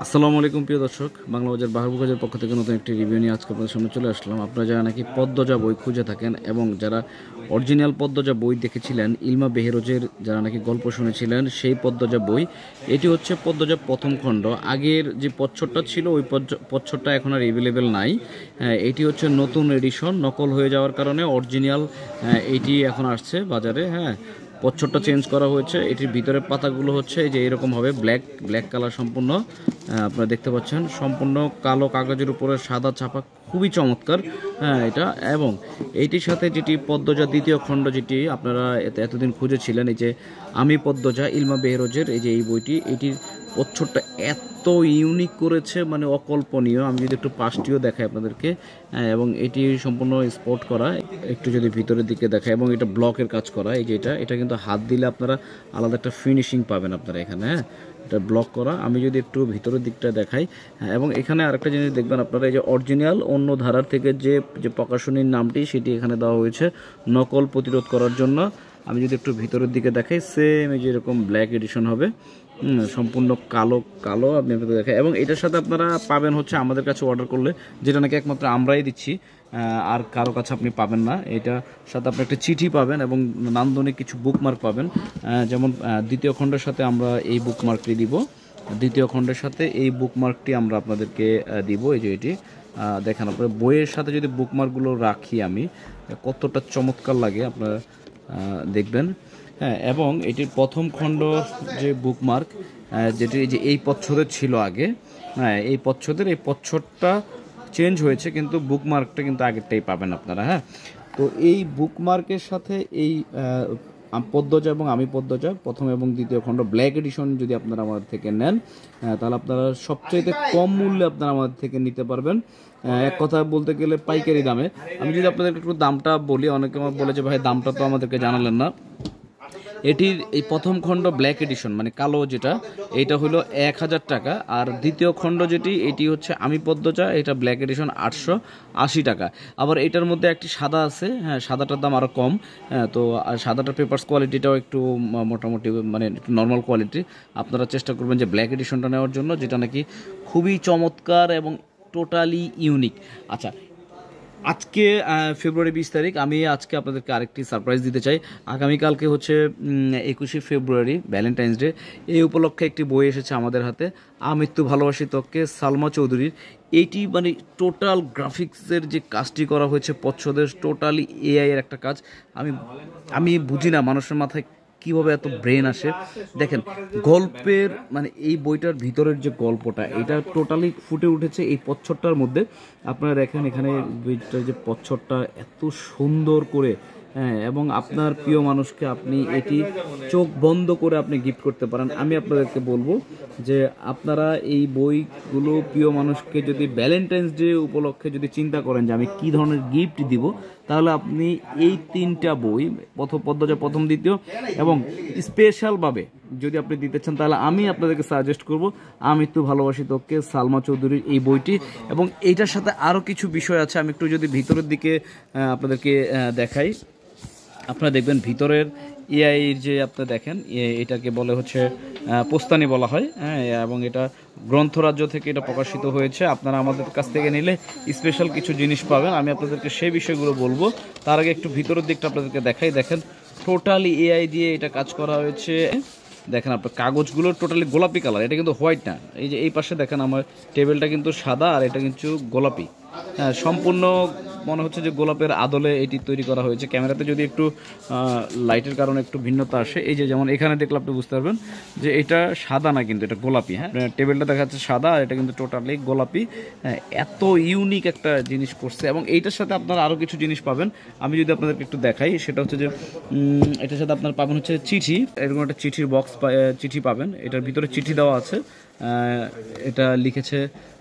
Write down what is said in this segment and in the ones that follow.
আসসালামু আলাইকুম প্রিয় দর্শক, বাংলা বাজার বাহারবুকাজের পক্ষ থেকে নতুন একটি রিভিউ নিয়ে আজকে আপনাদের সামনে চলে আসলাম। আপনারা যারা নাকি পদ্মজা বই খুঁজে থাকেন এবং যারা অরিজিনাল পদ্মজা বই দেখেছিলেন, ইলমা বেহেরোজের যারা নাকি গল্প শুনেছিলেন, সেই পদ্মজা বই এটি হচ্ছে পদ্মজা প্রথম খণ্ড। আগের যে পচ্ছরটা ছিল ওই পচ্ছরটা এখন আর অ্যাভেলেবেল নাই। এটি হচ্ছে নতুন এডিশন, নকল হয়ে যাওয়ার কারণে অরিজিনাল এটি এখন আসছে বাজারে। পচ্ছরটা চেঞ্জ করা হয়েছে। এটির ভিতরের পাতাগুলো হচ্ছে এই যে এরকম হবে, ব্ল্যাক ব্ল্যাক কালার সম্পূর্ণ। আপনারা দেখতে পাচ্ছেন সম্পূর্ণ কালো কাগজের উপরে সাদা ছাপা, খুবই চমৎকার এটা। এবং এইটির সাথে যেটি পদ্মজা দ্বিতীয় খণ্ড, যেটি আপনারা এতদিন খুঁজেছিলেন, এই যে আমি পদ্মজা ইলমা বেহেরোজের এই যে এই বইটি, এটির প্রচ্ছদটা এত ইউনিক করেছে, মানে অকল্পনীয়। আমি যদি একটু পাশটিও দেখাই আপনাদেরকে, এবং এটি সম্পূর্ণ স্পট করা, একটু যদি ভিতরের দিকে দেখায়, এবং এটা ব্লকের কাজ করা। এই যে এটা কিন্তু হাত দিলে আপনারা আলাদা একটা ফিনিশিং পাবেন আপনারা এখানে। এটা ব্লক করা। আমি যদি একটু ভিতরের দিকটা দেখাই, এবং এখানে আরেকটা জিনিস দেখবেন আপনারা, এই যে অরিজিনাল অন্য ধারার থেকে যে প্রকাশনীর নামটি সেটি এখানে দেওয়া হয়েছে নকল প্রতিরোধ করার জন্য। আমি যদি একটু ভিতরের দিকে দেখাই, সেম এই যে এরকম ব্ল্যাক এডিশন হবে, সম্পূর্ণ কালো কালো আপনি আপনাদের দেখায়। এবং এটার সাথে আপনারা পাবেন হচ্ছে আমাদের কাছে অর্ডার করলে, যেটা নাকি একমাত্র আমরাই দিচ্ছি, আর কারো কাছে আপনি পাবেন না। এটার সাথে আপনি একটা চিঠি পাবেন এবং নান্দনিক কিছু বুকমার্ক পাবেন। যেমন দ্বিতীয় খণ্ডের সাথে আমরা এই বুকমার্কটি দিব, দ্বিতীয় খণ্ডের সাথে এই বুকমার্কটি আমরা আপনাদেরকে দিব। এই যে এটি দেখেন, আপনার বইয়ের সাথে যদি বুকমার্কগুলো রাখি আমি, কতটা চমৎকার লাগে আপনারা দেখবেন। এবং এটির প্রথম খণ্ড যে বুকমার্ক, যেটি যে এই পচ্ছদের ছিল আগে, এই পচ্ছদটা চেঞ্জ হয়েছে, কিন্তু বুকমার্কটা কিন্তু আগেরটাই পাবেন আপনারা। তো এই বুকমার্কের সাথে এই পদ্মজা এবং আমি পদ্মজা প্রথম এবং দ্বিতীয় খণ্ড ব্ল্যাক এডিশন যদি আপনারা আমাদের থেকে নেন, তাহলে আপনারা সবচেয়ে কম মূল্যে আপনারা আমাদের থেকে নিতে পারবেন। এক কথা বলতে গেলে পাইকারি দামে। আমি যদি আপনাদেরকে একটু দামটা বলি, অনেকে আমার বলে যে ভাই দামটা তো আমাদেরকে জানালেন না। এটির এই প্রথম খণ্ড ব্ল্যাক এডিশন মানে কালো যেটা, এইটা হলো 1000 টাকা। আর দ্বিতীয় খণ্ড যেটি, এটি হচ্ছে আমি পদ্মজা, এটা ব্ল্যাক এডিশন 880 টাকা। আবার এটার মধ্যে একটি সাদা আছে, সাদাটার দাম আরও কম। তো আর সাদাটার পেপারস কোয়ালিটিটাও একটু মোটামুটি মানে একটু নর্মাল কোয়ালিটি। আপনারা চেষ্টা করবেন যে ব্ল্যাক এডিশনটা নেওয়ার জন্য, যেটা নাকি খুবই চমৎকার এবং টোটালি ইউনিক। আচ্ছা, আজকে ফেব্রুয়ারি 20 তারিখ। আমি আজকে আপনাদেরকে আরেকটি সারপ্রাইজ দিতে চাই। আগামীকালকে হচ্ছে 21শে ফেব্রুয়ারি, ভ্যালেন্টাইন্স ডে। এই উপলক্ষে একটি বই এসেছে আমাদের হাতে, আমৃত্যু ভালোবাসি তোকে, সালমা চৌধুরীর। এইটি মানে টোটাল গ্রাফিক্সের যে কাজটি করা হয়েছে পচ্ছদের, টোটালি এআই এর একটা কাজ। আমি বুঝি না মানুষের মাথায় কীভাবে এত ব্রেন আসে। দেখেন গল্পের মানে এই বইটার ভিতরের যে গল্পটা, এটা টোটালি ফুটে উঠেছে এই পচ্ছরটার মধ্যে। আপনারা দেখেন এখানে বইটার যে পচ্ছরটা এত সুন্দর করে, এবং আপনার প্রিয় মানুষকে আপনি এটি চোখ বন্ধ করে আপনি গিফট করতে পারেন। আমি আপনাদেরকে বলবো যে আপনারা এই বইগুলো প্রিয় মানুষকে যদি ভ্যালেন্টাইন্স ডে উপলক্ষে যদি চিন্তা করেন যে আমি কী ধরনের গিফট দিব, তাহলে আপনি এই 3টা বই, পদ্মজা প্রথম দ্বিতীয়, এবং স্পেশালভাবে যদি আপনি দিতে চান, তাহলে আমি আপনাদেরকে সাজেস্ট করব আমৃত্যু ভালোবাসি তোকে, সালমা চৌধুরীর এই বইটি। এবং এইটার সাথে আরও কিছু বিষয় আছে, আমি একটু যদি ভিতরের দিকে আপনাদেরকে দেখাই, আপনারা দেখবেন ভিতরের এআইয়ের যে আপনি দেখেন, এটাকে বলে হচ্ছে পোস্তানি বলা হয়। এবং এটা গ্রন্থরাজ্য থেকে এটা প্রকাশিত হয়েছে। আপনারা আমাদের কাছ থেকে নিলে স্পেশাল কিছু জিনিস পাবেন, আমি আপনাদেরকে সেই বিষয়গুলো বলবো। তার আগে একটু ভিতরের দিকটা আপনাদেরকে দেখাই। দেখেন টোটালি এআই দিয়ে এটা কাজ করা হয়েছে। দেখেন আপনার কাগজগুলো টোটালি গোলাপি কালার, এটা কিন্তু হোয়াইট না। এই যে এই পাশে দেখেন আমার টেবিলটা কিন্তু সাদা, আর এটা কিন্তু গোলাপি। সম্পূর্ণ মনে হচ্ছে যে গোলাপের আদলে এটি তৈরি করা হয়েছে। ক্যামেরাতে যদি একটু লাইটের কারণে একটু ভিন্নতা আসে, এই যে যেমন এখানে দেখলে আপনি বুঝতে পারবেন যে এটা সাদা না, কিন্তু এটা গোলাপি। টেবিলটা দেখা যাচ্ছে সাদা, আর এটা কিন্তু টোটালি গোলাপি। এত ইউনিক একটা জিনিস করছে। এবং এইটার সাথে আপনারা আরও কিছু জিনিস পাবেন, আমি যদি আপনাদেরকে একটু দেখাই। সেটা হচ্ছে যে এটার সাথে আপনারা পাবেন হচ্ছে চিঠি, এরকম একটা চিঠির বক্স, চিঠি পাবেন। এটার ভিতরে চিঠি দেওয়া আছে, এটা লিখেছে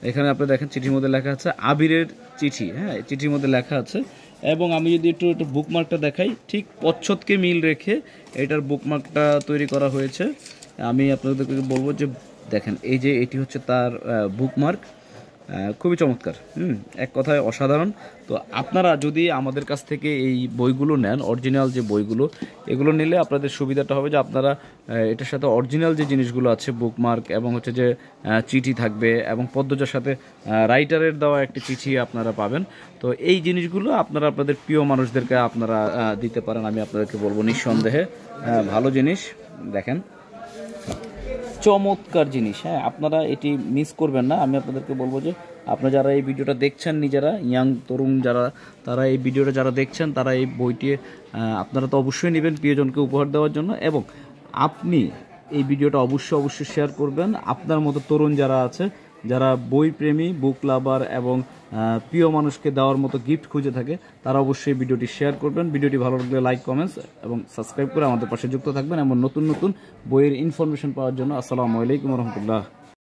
এখানে আপনি দেখেন চিঠির মধ্যে লেখা আছে আবিরের চিঠি। চিঠির মধ্যে লেখা আছে। এবং আমি যদি একটু বুকমার্কটা দেখাই, ঠিক পচ্ছদকে মিল রেখে এটার বুকমার্কটা তৈরি করা হয়েছে। আমি আপনাদেরকে বলবো যে দেখেন এই যে এটি হচ্ছে তার বুকমার্ক। খুবই চমৎকার। এক কথায় অসাধারণ। তো আপনারা যদি আমাদের কাছ থেকে এই বইগুলো নেন, অরিজিনাল যে বইগুলো, এগুলো নিলে আপনাদের সুবিধাটা হবে যে আপনারা এটার সাথে অরিজিনাল যে জিনিসগুলো আছে, বুকমার্ক এবং হচ্ছে যে চিঠি থাকবে, এবং পদ্মজার সাথে রাইটারের দেওয়া একটি চিঠি আপনারা পাবেন। তো এই জিনিসগুলো আপনারা আপনাদের প্রিয় মানুষদেরকে আপনারা দিতে পারেন, আমি আপনাদেরকে বলবো নিঃসন্দেহে ভালো জিনিস। দেখেন, চমৎকার জিনিস। হ্যাঁ, আপনারা এটি মিস করবেন না। আমি আপনাদেরকে বলবো যে আপনারা যারা এই ভিডিওটা দেখছেন, নিজেরা ইয়াং তরুণ যারা, তারা এই ভিডিওটা যারা দেখছেন, তারা এই বইটি আপনারা তো অবশ্যই নেবেন প্রিয়জনকে উপহার দেওয়ার জন্য, এবং আপনি এই ভিডিওটা অবশ্যই শেয়ার করবেন। আপনার মতো তরুণ যারা আছে, যারা বই প্রেমী, বুক লাভার এবং প্রিয় মানুষকে দেওয়ার মতো গিফট খুঁজে থাকে, তারা অবশ্যই ভিডিওটি শেয়ার করবেন। ভিডিওটি ভালো লাগলে লাইক, কমেন্টস এবং সাবস্ক্রাইব করে আমাদের পাশে যুক্ত থাকবেন, এবং নতুন নতুন বইয়ের ইনফরমেশন পাওয়ার জন্য। আসসালামু আলাইকুম রহমতুল্লাহ।